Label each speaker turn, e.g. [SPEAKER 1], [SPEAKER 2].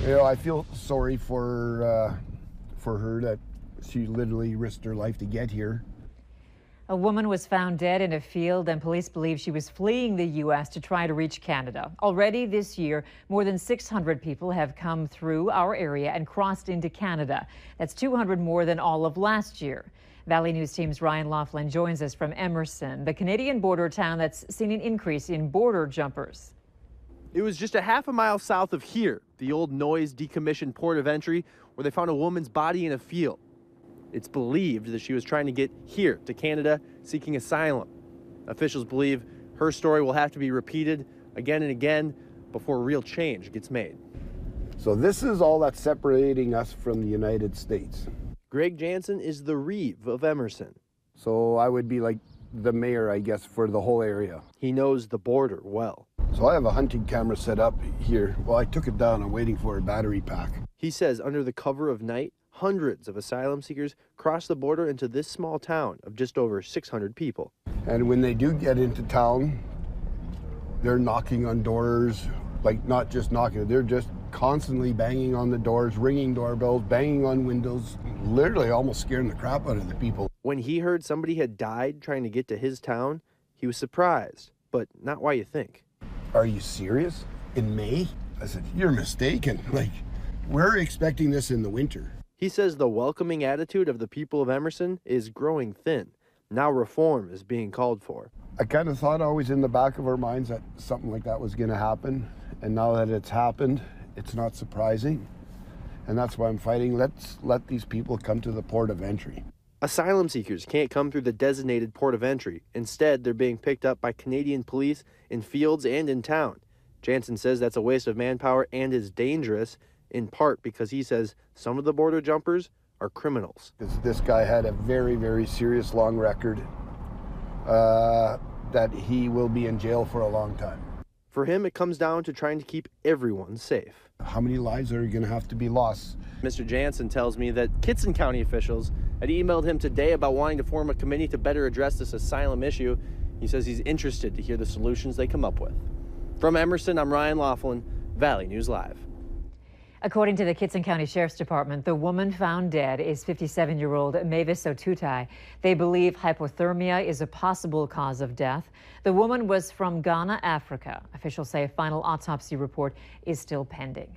[SPEAKER 1] You know, I feel sorry for her that she literally risked her life to get here.
[SPEAKER 2] A woman was found dead in a field, and police believe she was fleeing the U.S. to try to reach Canada. Already this year, more than 600 people have come through our area and crossed into Canada. That's 200 more than all of last year. Valley News Team's Ryan Laughlin joins us from Emerson, the Canadian border town that's seen an increase in border jumpers.
[SPEAKER 3] It was just a half a mile south of here, the old Noise decommissioned port of entry, where they found a woman's body in a field. It's believed that she was trying to get here to Canada seeking asylum. Officials believe her story will have to be repeated again and again before real change gets made.
[SPEAKER 1] So this is all that's separating us from the United States.
[SPEAKER 3] Greg Jansen is the Reeve of Emerson.
[SPEAKER 1] So I would be like the mayor, I guess, for the whole area.
[SPEAKER 3] He knows the border well.
[SPEAKER 1] So I have a hunting camera set up here. Well, I took it down. I'm waiting for a battery pack.
[SPEAKER 3] He says under the cover of night, hundreds of asylum seekers cross the border into this small town of just over 600 people.
[SPEAKER 1] And when they do get into town, they're knocking on doors, like not just knocking, they're just constantly banging on the doors, ringing doorbells, banging on windows, literally almost scaring the crap out of the people.
[SPEAKER 3] When he heard somebody had died trying to get to his town, he was surprised, but not why you think.
[SPEAKER 1] Are you serious? In May? I said, you're mistaken. Like, we're expecting this in the winter.
[SPEAKER 3] He says the welcoming attitude of the people of Emerson is growing thin. Now reform is being called for.
[SPEAKER 1] I kind of thought always in the back of our minds that something like that was going to happen. And now that it's happened, it's not surprising. And that's why I'm fighting. Let's let these people come to the port of entry.
[SPEAKER 3] Asylum seekers can't come through the designated port of entry. Instead, they're being picked up by Canadian police in fields and in town. Jansen says that's a waste of manpower and is dangerous, in part because he says some of the border jumpers are criminals.
[SPEAKER 1] This guy had a very, very serious long record that he will be in jail for a long time.
[SPEAKER 3] For him, it comes down to trying to keep everyone safe.
[SPEAKER 1] How many lives are going to have to be lost?
[SPEAKER 3] Mr. Jansen tells me that Kittson County officials had emailed him today about wanting to form a committee to better address this asylum issue. He says he's interested to hear the solutions they come up with. From Emerson, I'm Ryan Laughlin, Valley News Live.
[SPEAKER 2] According to the Kittson County Sheriff's Department, the woman found dead is 57-year-old Mavis Otutai. They believe hypothermia is a possible cause of death. The woman was from Ghana, Africa. Officials say a final autopsy report is still pending.